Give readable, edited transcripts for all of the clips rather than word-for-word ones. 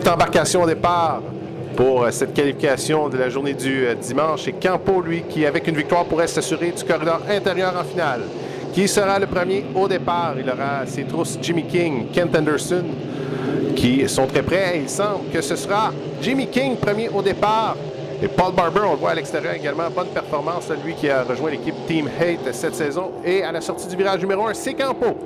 8 embarcations au départ pour cette qualification de la journée du dimanche. Et Campo, lui, qui avec une victoire pourrait s'assurer du corridor intérieur en finale. Qui sera le premier au départ? Il aura à ses trousses Jimmy King, Kent Anderson, qui sont très prêts. Il semble que ce sera Jimmy King, premier au départ. Et Paul Barber, on le voit à l'extérieur également, bonne performance, lui qui a rejoint l'équipe Team Hate cette saison. Et à la sortie du virage numéro 1, c'est Campo.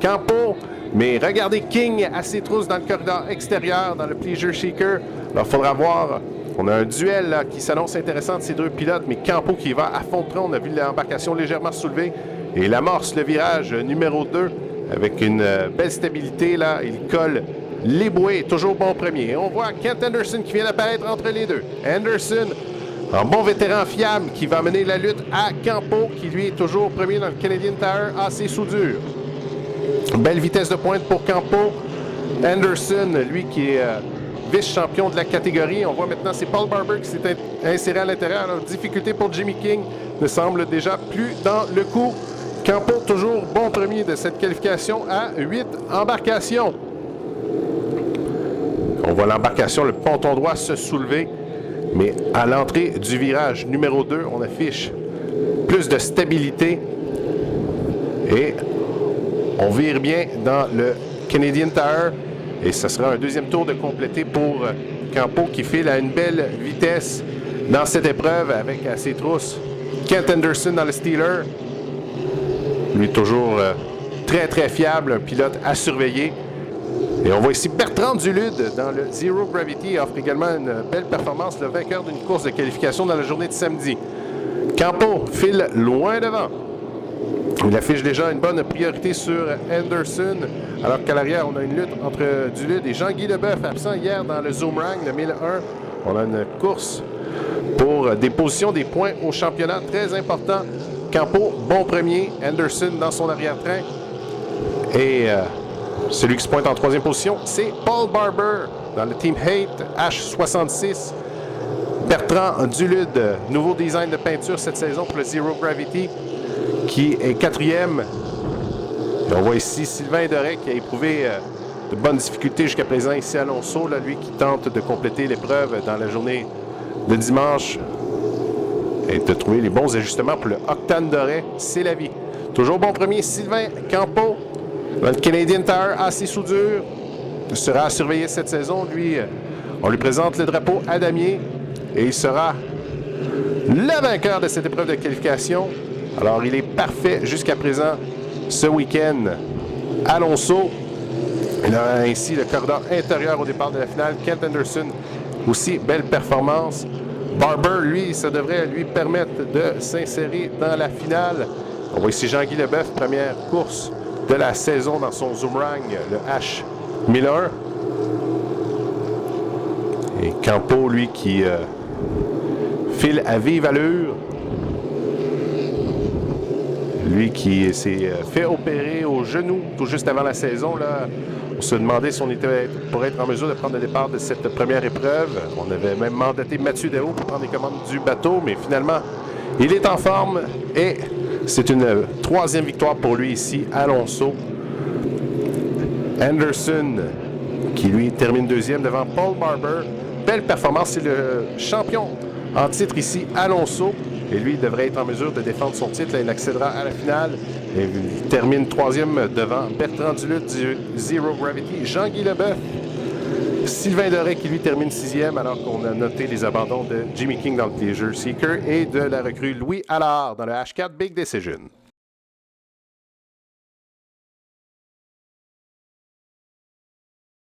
Campo, mais regardez King à ses trousses dans le corridor extérieur, dans le Pleasure Seeker. Alors, il faudra voir. On a un duel là, qui s'annonce intéressant de ces deux pilotes, mais Campo qui va à fond de train. On a vu l'embarcation légèrement soulevée. Et il amorce le virage numéro 2 avec une belle stabilité. Là, il colle les bouées, toujours bon premier. Et on voit Kent Anderson qui vient d'apparaître entre les deux. Anderson, un bon vétéran fiable qui va mener la lutte à Campo, qui lui est toujours premier dans le Canadian Tire AC soudure. Belle vitesse de pointe pour Campo. Anderson, lui qui est vice-champion de la catégorie. On voit maintenant c'est Paul Barber qui s'est inséré à l'intérieur. Alors, difficulté pour Jimmy King ne semble déjà plus dans le coup. Campo toujours bon premier de cette qualification à 8 embarcations. On voit l'embarcation, le ponton droit se soulever. Mais à l'entrée du virage numéro 2, on affiche plus de stabilité. Et on vire bien dans le Canadian Tire. Et ce sera un deuxième tour de complété pour Campo qui file à une belle vitesse dans cette épreuve avec à ses trousses Kent Anderson dans le Steeler. Lui toujours très très fiable, un pilote à surveiller. Et on voit ici Bertrand Dulude dans le Zero Gravity offre également une belle performance, le vainqueur d'une course de qualification dans la journée de samedi. Campo file loin devant. Il affiche déjà une bonne priorité sur Anderson, alors qu'à l'arrière, on a une lutte entre Dulude et Jean-Guy Leboeuf, absent hier dans le Zoomerang de 1001. On a une course pour des positions, des points au championnat très important. Campo, bon premier. Anderson dans son arrière-train. Et celui qui se pointe en troisième position, c'est Paul Barber dans le Team Hate H66. Bertrand Dulude, nouveau design de peinture cette saison pour le Zero Gravity, qui est quatrième. Et on voit ici Sylvain Doré qui a éprouvé de bonnes difficultés jusqu'à présent. Ici Alonso, là, lui qui tente de compléter l'épreuve dans la journée de dimanche et de trouver les bons ajustements pour le Octane Doré. C'est la vie. Toujours bon premier, Sylvain Campo. Le Canadian Tire AC soudure sera à surveiller cette saison. Lui, on lui présente le drapeau à damier et il sera le vainqueur de cette épreuve de qualification. Alors, il est parfait jusqu'à présent ce week-end. Alonso, il a ainsi le corridor intérieur au départ de la finale. Kent Anderson, aussi belle performance. Barber, lui, ça devrait lui permettre de s'insérer dans la finale. On voit ici Jean-Guy Leboeuf, première course de la saison dans son Zoomerang, le H1001. Et Campo, lui, qui file à vive allure. Lui qui s'est fait opérer au genou tout juste avant la saison. Là, on se demandait si on était pour être en mesure de prendre le départ de cette première épreuve. On avait même mandaté Mathieu Daou pour prendre les commandes du bateau, mais finalement, il est en forme et c'est une troisième victoire pour lui ici, Alonso. Anderson, qui lui termine deuxième devant Paul Barber. Belle performance, c'est le champion en titre ici, Alonso. Et lui, il devrait être en mesure de défendre son titre. Là, il accédera à la finale. Et il termine troisième devant Bertrand Dulude du Zero Gravity. Jean-Guy Leboeuf. Sylvain Doré qui lui termine sixième, alors qu'on a noté les abandons de Jimmy King dans le Pleasure Seeker et de la recrue Louis Allard dans le H4 Big Decision.